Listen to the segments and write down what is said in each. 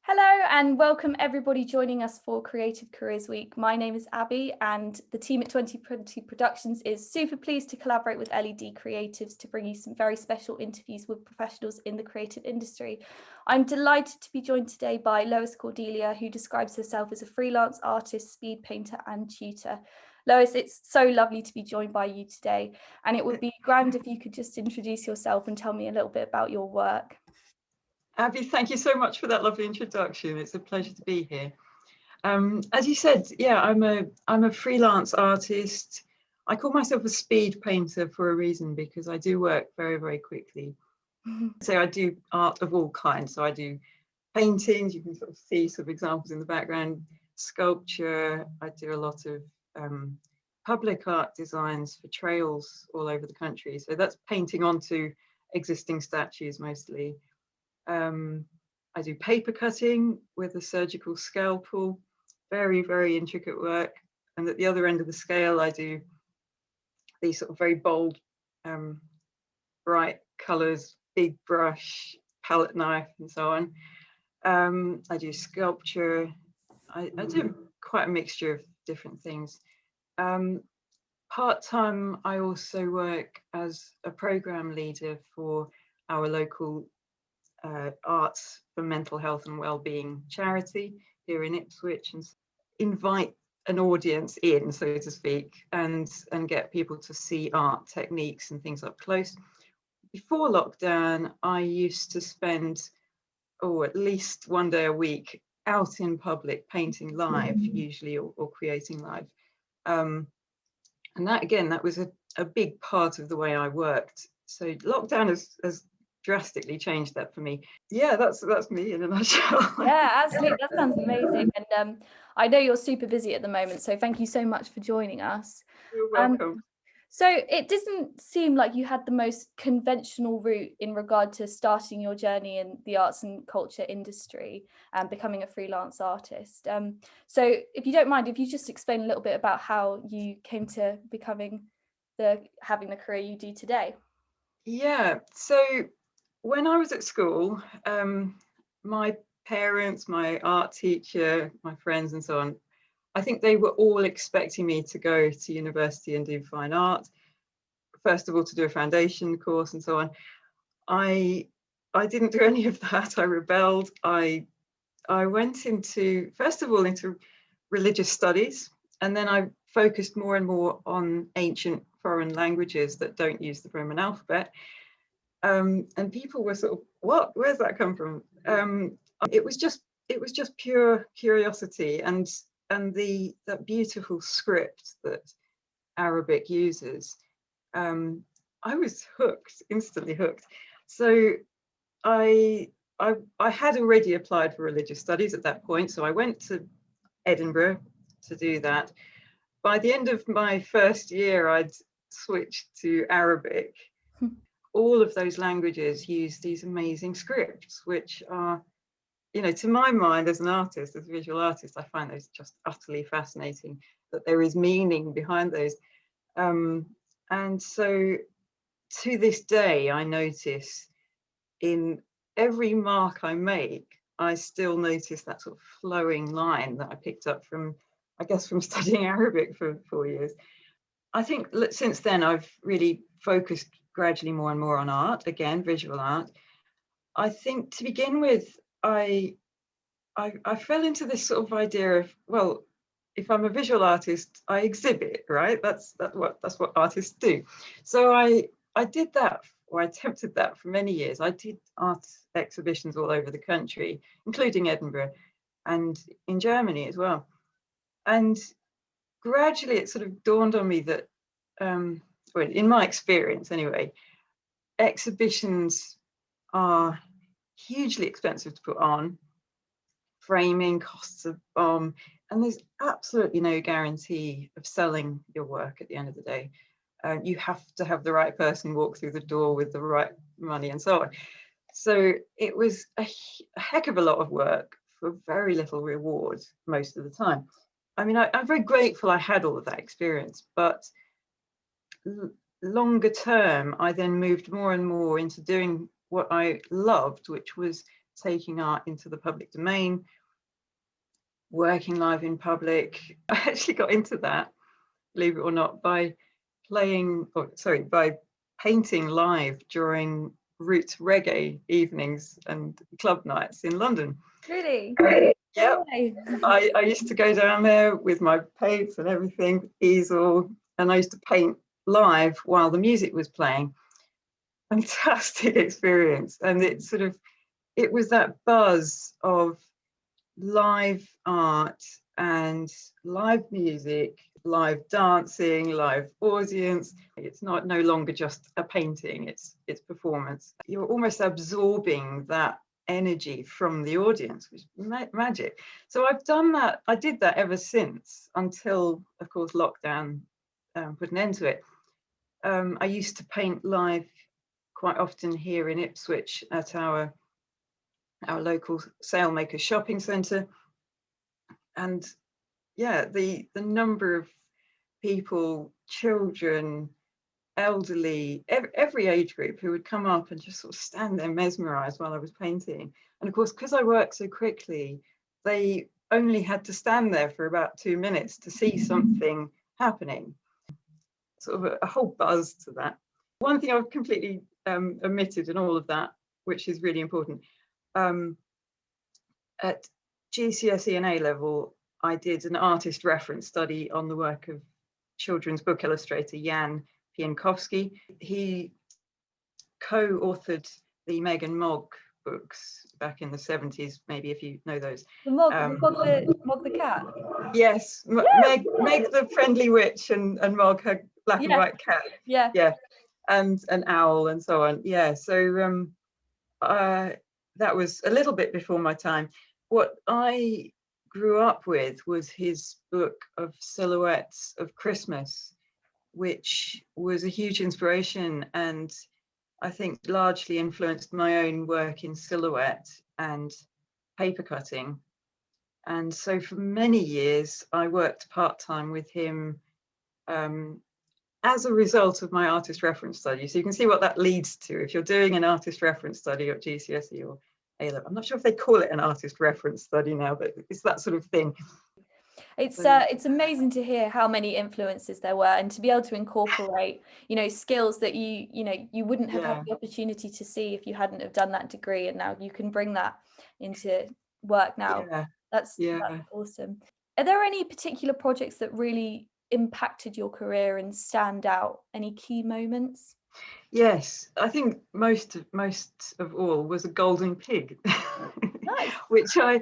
Hello and welcome everybody joining us for Creative Careers Week. My name is Abby and the team at 2020 Productions is super pleased to collaborate with LED Creatives to bring you some very special interviews with professionals in the creative industry. I'm delighted to be joined today by Lois Cordelia, who describes herself as a freelance artist, speed painter and tutor. Lois, it's so lovely to be joined by you today, and it would be grand if you could just introduce yourself and tell me a little bit about your work. Abby, thank you so much for that lovely introduction. It's a pleasure to be here. As you said, yeah, I'm a freelance artist. I call myself a speed painter for a reason, because I do work very, very quickly. So I do art of all kinds. So I do paintings, you can sort of see some examples in the background, sculpture. I do a lot of public art designs for trails all over the country. So that's painting onto existing statues mostly. I do paper cutting with a surgical scalpel, very, very intricate work. And at the other end of the scale, I do these sort of very bold, bright colours, big brush, palette knife, and so on. I do sculpture. I do quite a mixture of different things. Part-time, I also work as a programme leader for our local arts for mental health and wellbeing charity here in Ipswich, and invite an audience in, so to speak, and get people to see art techniques and things up close. Before lockdown, I used to spend at least one day a week out in public painting live, usually, or creating live. And that was a big part of the way I worked. So lockdown has drastically changed that for me. Yeah, that's me in a nutshell. Yeah, absolutely. That sounds amazing. And I know you're super busy at the moment, so thank you so much for joining us. You're welcome. So it doesn't seem like you had the most conventional route in regard to starting your journey in the arts and culture industry and becoming a freelance artist. So if you don't mind, if you just explain a little bit about how you came to having the career you do today. Yeah, so when I was at school, my parents, my art teacher, my friends and so on, I think they were all expecting me to go to university and do fine art. First of all, to do a foundation course and so on. I didn't do any of that. I rebelled. I went first of all into religious studies, and then I focused more and more on ancient foreign languages that don't use the Roman alphabet. And people were sort of, what? Where's that come from? It was just pure curiosity, and that beautiful script that Arabic uses. I was hooked, instantly hooked. So I had already applied for religious studies at that point, so I went to Edinburgh to do that. By the end of my first year, I'd switched to Arabic. All of those languages use these amazing scripts, which are, to my mind as an artist, as a visual artist, I find those just utterly fascinating, that there is meaning behind those. And so to this day, I notice in every mark I make, I still notice that sort of flowing line that I picked up from studying Arabic for 4 years. I think since then, I've really focused gradually more and more on art, again, visual art. I think to begin with, I fell into this sort of idea of, well, if I'm a visual artist, I exhibit, right? That's what artists do. So I did that, or I attempted that for many years. I did art exhibitions all over the country, including Edinburgh and in Germany as well. And gradually it sort of dawned on me that, in my experience anyway, exhibitions are hugely expensive to put on. Framing costs a bomb, and there's absolutely no guarantee of selling your work at the end of the day. You have to have the right person walk through the door with the right money and so on. So it was a heck of a lot of work for very little reward most of the time. I mean, I'm very grateful I had all of that experience, but longer term, I then moved more and more into doing what I loved, which was taking art into the public domain, working live in public. I actually got into that, believe it or not, by by painting live during roots reggae evenings and club nights in London. Really? Yeah. Okay. I used to go down there with my paints and everything, easel, and I used to paint live while the music was playing. Fantastic experience. And it was that buzz of live art and live music, live dancing, live audience. It's no longer just a painting, it's performance. You're almost absorbing that energy from the audience, which is magic. So I've done that. I did that ever since, until, of course, lockdown put an end to it. I used to paint live quite often here in Ipswich at our local sailmaker shopping centre. And yeah, the number of people, children, elderly, every age group, who would come up and just sort of stand there mesmerised while I was painting. And of course, because I worked so quickly, they only had to stand there for about 2 minutes to see something happening. Sort of a whole buzz to that. One thing I've completely omitted in all of that, which is really important, at GCSE and A level, I did an artist reference study on the work of children's book illustrator Jan Pienkowski. He co-authored the Meg and Mog books back in the 70s, maybe, if you know those. The Mog the cat. Yes, Meg the friendly witch, and Mog, her black and white cat. Yeah. And an owl and so on. Yeah, so that was a little bit before my time. What I grew up with was his book of silhouettes of Christmas, which was a huge inspiration, and I think largely influenced my own work in silhouette and paper cutting. And so for many years, I worked part-time with him as a result of my artist reference study. So you can see what that leads to. If you're doing an artist reference study at GCSE or A-level, I'm not sure if they call it an artist reference study now, but it's that sort of thing. It's amazing to hear how many influences there were, and to be able to incorporate, skills that you wouldn't have had the opportunity to see if you hadn't have done that degree, and now you can bring that into work now. That's awesome. Are there any particular projects that really impacted your career and stand out? Any key moments? Yes, I think most of all was a golden pig. Nice. Which I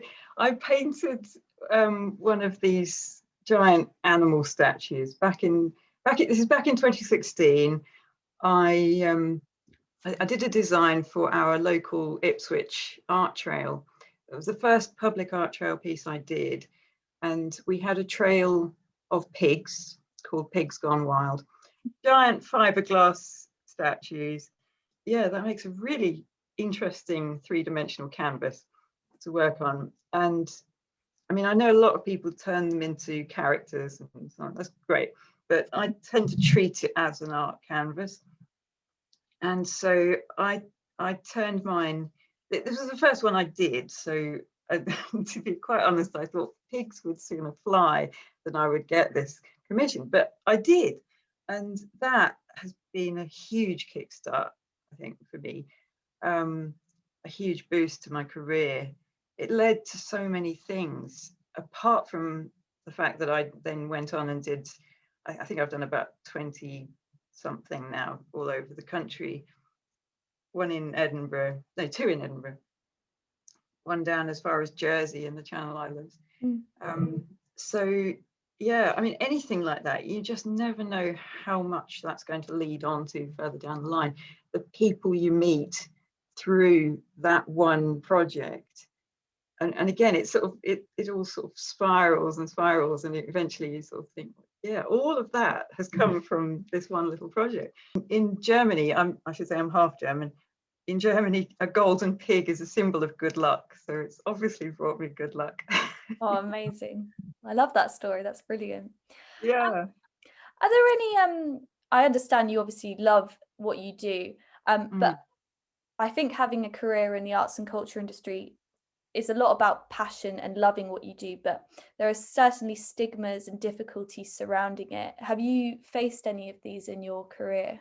painted one of these giant animal statues back in 2016. I did a design for our local Ipswich art trail. It was the first public art trail piece I did, and we had a trail of pigs called Pigs Gone Wild, giant fiberglass statues. Yeah, that makes a really interesting three-dimensional canvas to work on. And I mean, I know a lot of people turn them into characters and so on. That's great, but I tend to treat it as an art canvas. And so I turned mine. This was the first one I did, so to be quite honest, I thought pigs would sooner fly than I would get this commission, but I did. And that has been a huge kickstart, I think, for me, a huge boost to my career. It led to so many things, apart from the fact that I then went on and did, I think I've done about 20 something now all over the country. One in Edinburgh, no, 2 in Edinburgh, one down as far as Jersey and the Channel Islands. So yeah, I mean, anything like that, you just never know how much that's going to lead on to further down the line. The people you meet through that one project, and again, it's sort of it all sort of spirals and spirals, and eventually you sort of think, yeah, all of that has come from this one little project. In Germany, I should say I'm half German. In Germany, a golden pig is a symbol of good luck, so it's obviously brought me good luck. Oh, amazing. I love that story. That's brilliant. Yeah. Are there any I understand you obviously love what you do, but I think having a career in the arts and culture industry is a lot about passion and loving what you do, but there are certainly stigmas and difficulties surrounding it. Have you faced any of these in your career?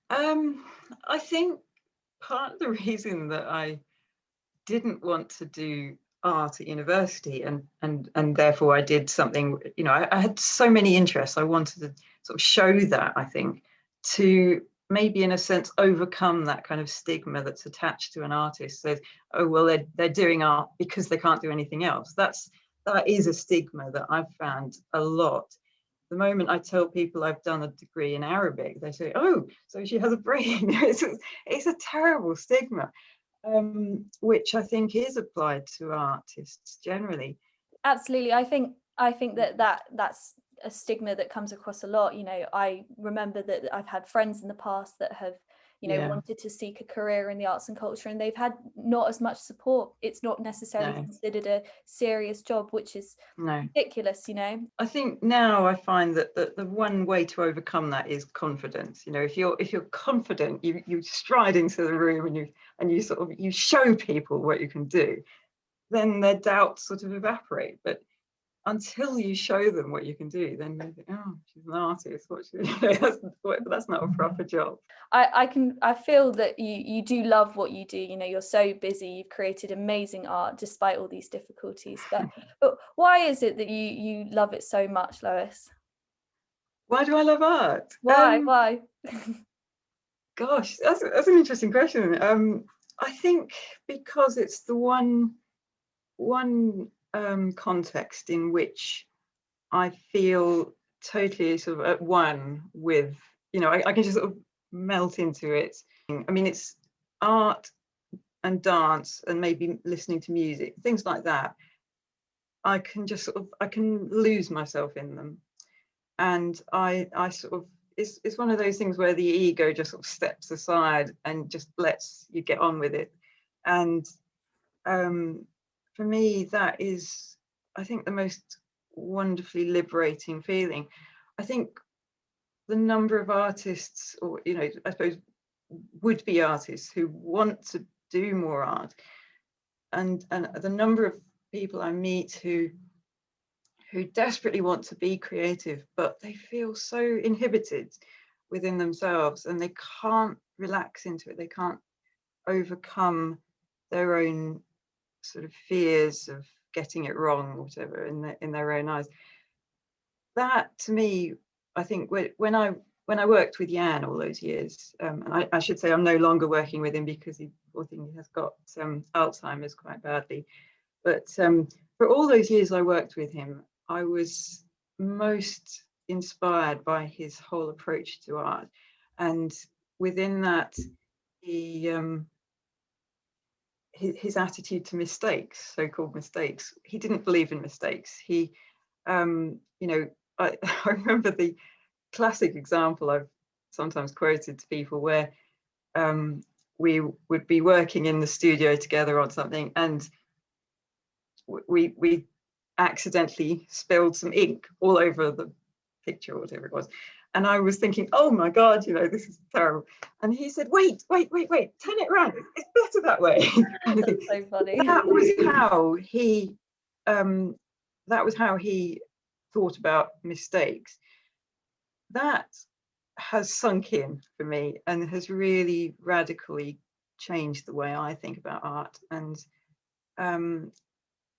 I think part of the reason that I didn't want to do art at university, and therefore I did something, I had so many interests. I wanted to sort of show that, I think, to maybe in a sense overcome that kind of stigma that's attached to an artist. Says, oh well, they're doing art because they can't do anything else. That is a stigma that I've found a lot. The moment I tell people I've done a degree in Arabic, they say, oh, so she has a brain. It's a terrible stigma, which I think is applied to artists generally. Absolutely. I think that's a stigma that comes across a lot. I remember that I've had friends in the past that have, Yeah. wanted to seek a career in the arts and culture, and they've had not as much support. It's not necessarily considered a serious job, which is ridiculous. I think now I find that the one way to overcome that is confidence. If you're confident, you stride into the room and you show people what you can do, then their doubts sort of evaporate. But until you show them what you can do, then they think, oh, she's an artist. That's not a proper job. I feel that you do love what you do. You're so busy. You've created amazing art despite all these difficulties. But why is it that you love it so much, Lois? Why do I love art? Why? Gosh, that's an interesting question. I think because it's the one context in which I feel totally sort of at one with, I can just sort of melt into it. I mean, it's art and dance and maybe listening to music, things like that. I can lose myself in them. And I sort of, it's one of those things where the ego just sort of steps aside and just lets you get on with it. And for me, that is, I think, the most wonderfully liberating feeling. I think the number of artists, or I suppose would-be artists who want to do more art, and the number of people I meet who desperately want to be creative, but they feel so inhibited within themselves and they can't relax into it. They can't overcome their own sort of fears of getting it wrong or whatever in their own eyes. That, to me, I think when I worked with Jan all those years, and I should say I'm no longer working with him because he has got Alzheimer's quite badly. But for all those years I worked with him, I was most inspired by his whole approach to art. And within that, his attitude to mistakes, so-called mistakes. He didn't believe in mistakes. He, I remember the classic example I've sometimes quoted to people where we would be working in the studio together on something and we accidentally spilled some ink all over the picture or whatever it was. And I was thinking, oh my God, this is terrible. And he said, wait, turn it around. It's better that way. That's so funny. That was how he thought about mistakes. That has sunk in for me and has really radically changed the way I think about art, and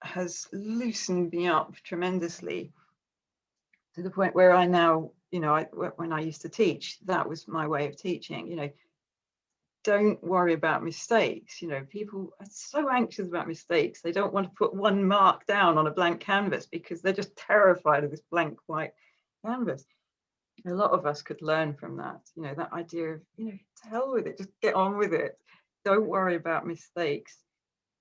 has loosened me up tremendously to the point where I now, when I used to teach, that was my way of teaching. Don't worry about mistakes. People are so anxious about mistakes. They don't want to put one mark down on a blank canvas because they're just terrified of this blank white canvas. A lot of us could learn from that, that idea of, to hell with it, just get on with it. Don't worry about mistakes.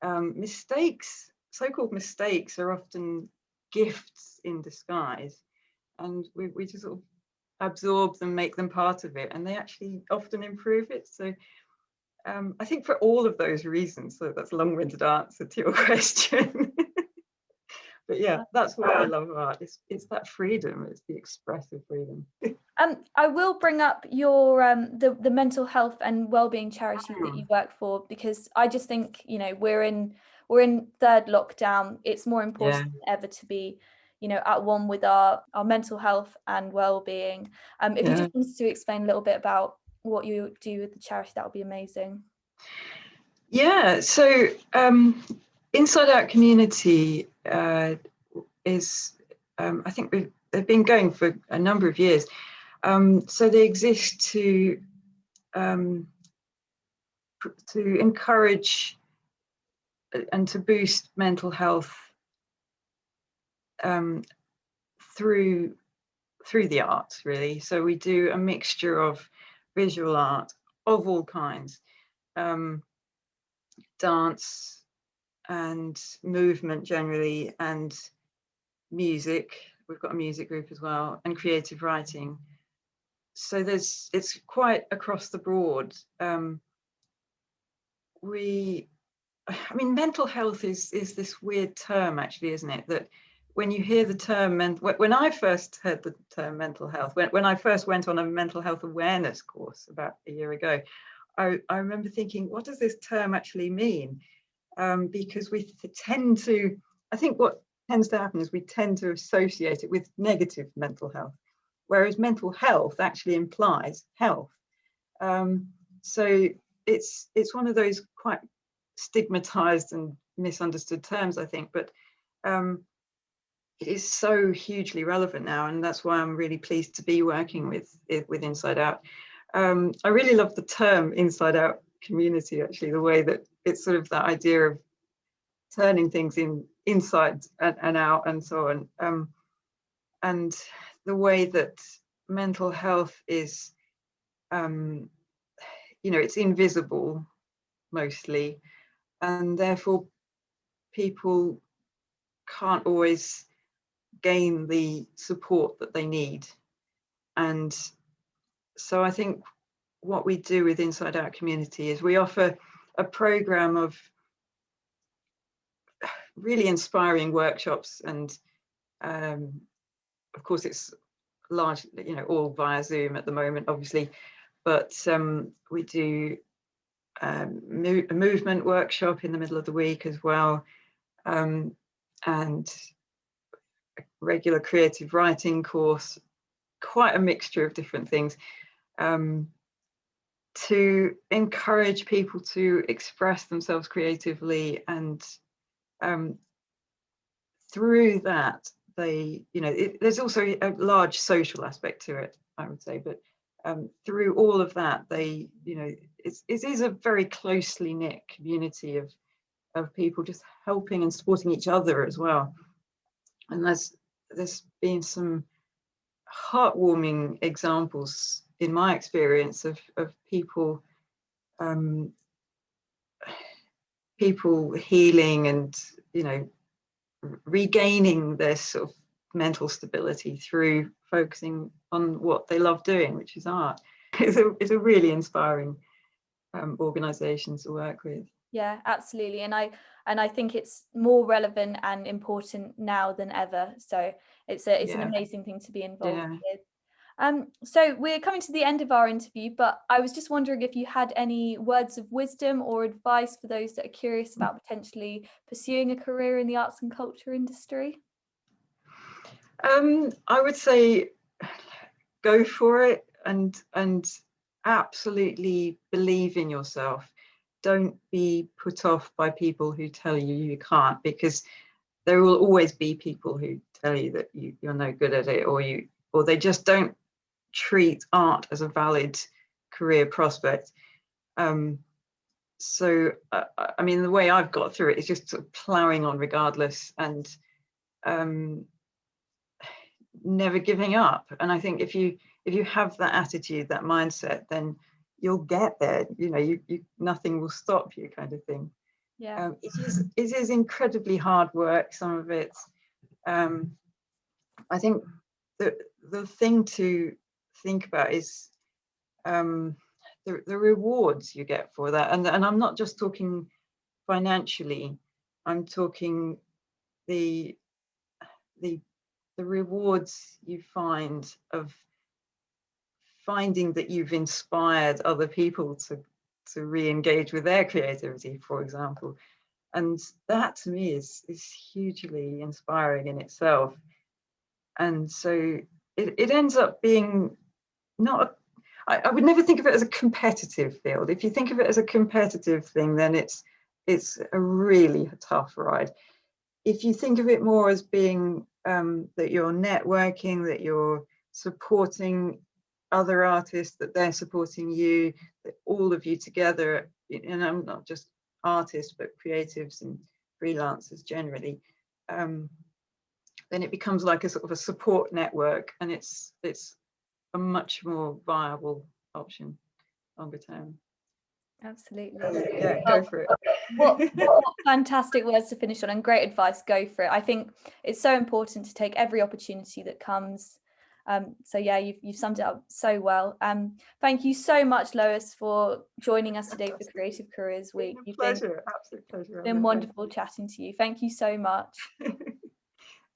Mistakes, so-called mistakes, are often gifts in disguise. And we just sort of absorb them, make them part of it, and they actually often improve it. So I think for all of those reasons, so that's a long-winded answer to your question. But yeah, that's why I love art. It's that freedom. It's the expressive freedom. I will bring up your the mental health and wellbeing charity that you work for, because I just think, you know, we're in third lockdown. It's more important than ever to be, you know, at one with our mental health and wellbeing. If you just wanted to explain a little bit about what you do with the charity, that would be amazing. Yeah, so Inside Out Community is, I think they've been going for a number of years. So they exist to encourage and to boost mental health through the arts, really. So we do a mixture of visual art of all kinds, dance and movement generally, and music. We've got a music group as well, and creative writing. So it's quite across the board. I mean, mental health is this weird term, actually, isn't it? That when you hear the term, when I first heard the term mental health, when I first went on a mental health awareness course about a year ago, I remember thinking, what does this term actually mean? Because we tend to, I think what tends to happen is we tend to associate it with negative mental health, whereas mental health actually implies health. So it's one of those quite stigmatized and misunderstood terms, I think, but it is so hugely relevant now, and that's why I'm really pleased to be working with Inside Out. I really love the term Inside Out Community, actually, the way that it's sort of that idea of turning things inside and out and so on, and the way that mental health is, you know, it's invisible mostly, and therefore people can't always gain the support that they need. And so I think what we do with Inside Out Community is we offer a program of really inspiring workshops, and of course it's largely, you know, all via Zoom at the moment, obviously, but we do a movement workshop in the middle of the week as well, and a regular creative writing course, quite a mixture of different things, to encourage people to express themselves creatively, and through that they, you know, there's also a large social aspect to it, I would say, but through all of that, they, you know, it is a very closely knit community of people just helping and supporting each other as well. And there's been some heartwarming examples in my experience of people people healing and, you know, regaining their sort of mental stability through focusing on what they love doing, which is art. It's a really inspiring organisation to work with. Yeah, absolutely. And I think it's more relevant and important now than ever. So it's an amazing thing to be involved with. So we're coming to the end of our interview, but I was just wondering if you had any words of wisdom or advice for those that are curious about potentially pursuing a career in the arts and culture industry. I would say go for it, and absolutely believe in yourself. Don't be put off by people who tell you you can't, because there will always be people who tell you that you're no good at it, or they just don't treat art as a valid career prospect. So I mean, the way I've got through it is just sort of ploughing on regardless, and never giving up. And I think if you have that attitude, that mindset, then you'll get there. You know, you nothing will stop you, kind of thing. Yeah. It is incredibly hard work, some of it. I think the thing to think about is the rewards you get for that, and I'm not just talking financially. I'm talking the the rewards you find of finding that you've inspired other people to re-engage with their creativity, for example. And that to me is hugely inspiring in itself. And so it ends up being not, I would never think of it as a competitive field. If you think of it as a competitive thing, then it's a really tough ride. If you think of it more as being that you're networking, that you're supporting other artists, that they're supporting you, that all of you together, and I'm not just artists, but creatives and freelancers generally, then it becomes like a sort of a support network, and it's a much more viable option longer term. Absolutely. Yeah, go for it. What fantastic words to finish on, and great advice. Go for it. I think it's so important to take every opportunity that comes. So yeah, you've summed it up so well. Thank you so much, Lois, for joining us today for Creative Careers Week. You've pleasure, absolute pleasure. Been wonderful chatting to you. Thank you so much.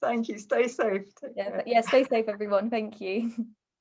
Thank you. Stay safe. Yeah, stay safe, everyone. Thank you.